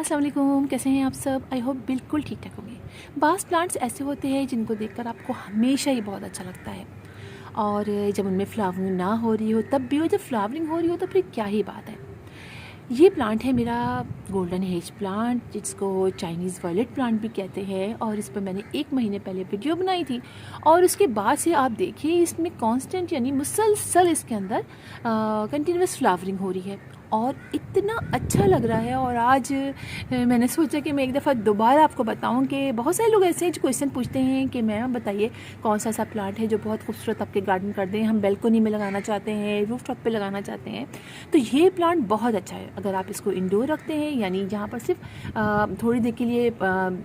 अस्सलाम वालेकुम, कैसे हैं आप सब। आई होप बिल्कुल ठीक ठाक होंगे। बाज़ प्लांट्स ऐसे होते हैं जिनको देखकर आपको हमेशा ही बहुत अच्छा लगता है, और जब उनमें फ्लावरिंग ना हो रही हो तब भी, हो जब फ्लावरिंग हो रही हो तो फिर क्या ही बात है। ये प्लांट है मेरा गोल्डन हेज प्लांट, जिसको चाइनीज़ वायलेट प्लांट भी कहते हैं, और इस पर मैंने 1 महीने पहले वीडियो बनाई थी। और उसके बाद से आप देखिए इसमें कांस्टेंट यानी मुसलसल इसके अंदर कंटिन्यूस फ्लावरिंग हो रही है और इतना अच्छा लग रहा है। और आज मैंने सोचा कि मैं एक दफ़ा दोबारा आपको बताऊं कि बहुत सारे लोग ऐसे क्वेश्चन पूछते हैं कि मैम बताइए कौन सा ऐसा प्लांट है जो बहुत खूबसूरत आपके गार्डन कर दें, हम बैल्कनी में लगाना चाहते हैं, रूफ टॉप पे लगाना चाहते हैं। तो ये प्लांट बहुत अच्छा है अगर आप इसको इंडोर रखते हैं, यानी जहाँ पर सिर्फ थोड़ी देर के लिए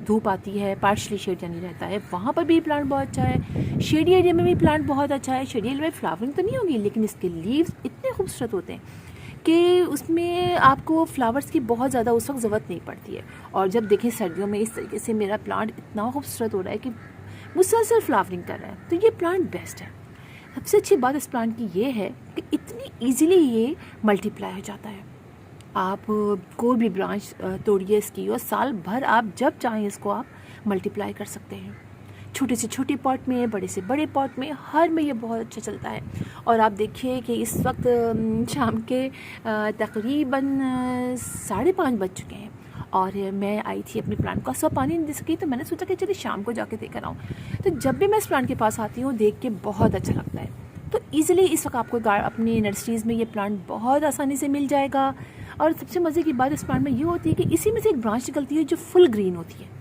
धूप आती है, पार्शली शेड यानी रहता है, वहाँ पर भी प्लांट बहुत अच्छा है। शेडी एरिया में भी प्लांट बहुत अच्छा है। शेडी एरिया में फ्लावरिंग तो नहीं होगी, लेकिन इसके लीव्स इतने खूबसूरत होते हैं कि उसमें आपको फ्लावर्स की बहुत ज़्यादा उस वक्त ज़रूरत नहीं पड़ती है। और जब देखें सर्दियों में इस तरीके से मेरा प्लांट इतना खूबसूरत हो रहा है कि मुसलसल फ्लावरिंग कर रहा है, तो ये प्लांट बेस्ट है। सबसे अच्छी बात इस प्लांट की ये है कि इतनी ईजिली ये मल्टीप्लाई हो जाता है। आप कोई भी ब्रांच तोड़िए इसकी और साल भर आप जब चाहें इसको आप मल्टीप्लाई कर सकते हैं। छोटे से छोटे पॉट में, बड़े से बड़े पॉट में, हर में ये बहुत अच्छा चलता है। और आप देखिए कि इस वक्त शाम के तकरीबन 5:30 बज चुके हैं और मैं आई थी अपने प्लांट को सुबह पानी नहीं दे सकी, तो मैंने सोचा कि चलिए शाम को जाके देकर आऊँ। तो जब भी मैं इस प्लांट के पास आती हूँ देख के बहुत अच्छा लगता है। तो ईज़िली इस वक्त आपको अपनी नर्सरीज़ में ये प्लांट बहुत आसानी से मिल जाएगा। और सबसे मज़े की बात इस प्लांट में ये होती है कि इसी में से एक ब्रांच निकलती है जो फुल ग्रीन होती है।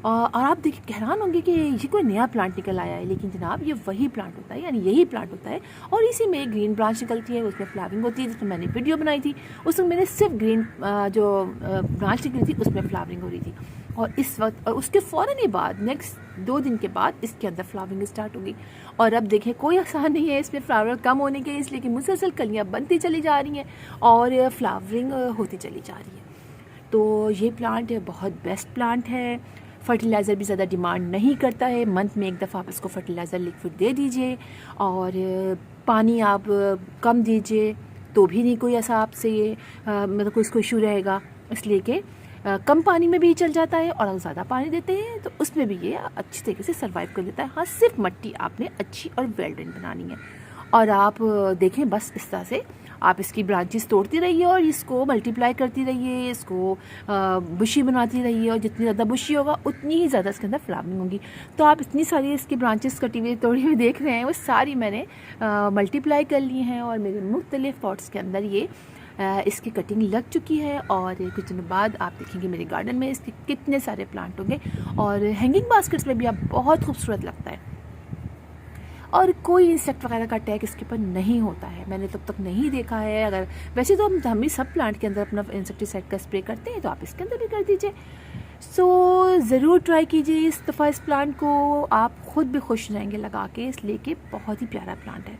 और आप देखिए हैरान होंगे कि ये कोई नया प्लांट निकल आया है, लेकिन जनाब ये वही प्लांट होता है, यानी यही प्लांट होता है। और इसी में एक ग्रीन ब्रांच निकलती है, उसमें फ्लावरिंग होती है, जिसमें मैंने वीडियो बनाई थी। उसमें मैंने सिर्फ ग्रीन जो ब्रांच निकली थी उसमें फ्लावरिंग हो रही थी। और इस वक्त और उसके फ़ौरन ही बाद नेक्स्ट 2 दिन के बाद इसके अंदर फ्लावरिंग स्टार्ट होगी। और अब देखिए कोई आसान नहीं है इसमें फ्लावर कम होने के, इसलिए कि मुसलसल कलियाँ बनती चली जा रही हैं और फ्लावरिंग होती चली जा रही है। तो ये प्लांट बहुत बेस्ट प्लांट है। फर्टिलाइज़र भी ज़्यादा डिमांड नहीं करता है। मंथ में एक दफ़ा आप इसको फर्टिलाइज़र लिक्विड दे दीजिए और पानी आप कम दीजिए तो भी नहीं कोई ऐसा आपसे ये मतलब कोई इसको इशू रहेगा, इसलिए कि कम पानी में भी चल जाता है। और अगर ज़्यादा पानी देते हैं तो उसमें भी ये अच्छी तरीके से सर्वाइव कर लेता है। हाँ, सिर्फ मिट्टी आपने अच्छी और वेल ड्रेन बनानी है। और आप देखें बस इस तरह से आप इसकी ब्रांचेस तोड़ती रहिए और इसको मल्टीप्लाई करती रहिए, इसको बुशी बनाती रहिए, और जितनी ज़्यादा बुशी होगा उतनी ही ज़्यादा इसके अंदर फ्लावरिंग होगी। तो आप इतनी सारी इसकी ब्रांचेस कटी हुई तोड़ी हुई देख रहे हैं, वो सारी मैंने मल्टीप्लाई कर ली हैं और मेरे मुख्तलिफ पॉट्स के अंदर ये इसकी कटिंग लग चुकी है। और कुछ दिनों बाद आप देखेंगे मेरे गार्डन में इसके कितने सारे प्लांट होंगे और हैंगिंग बास्केट्स में भी आप बहुत खूबसूरत लगता है। और कोई इंसेक्ट वगैरह का अटैक इसके ऊपर नहीं होता है, मैंने तब तक नहीं देखा है। अगर वैसे तो हम ही सब प्लांट के अंदर अपना इंसेक्टिसाइड का स्प्रे करते हैं, तो आप इसके अंदर भी कर दीजिए। सो ज़रूर ट्राई कीजिए इस दफ़ा इस प्लांट को, आप ख़ुद भी खुश हो जाएंगे लगा के, इसलिए कि बहुत ही प्यारा प्लांट है।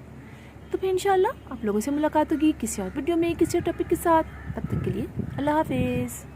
तो फिर इंशाल्लाह आप लोगों से मुलाकात होगी किसी और वीडियो में किसी और टॉपिक के साथ। तब तक के लिए अल्लाह हाफिज़।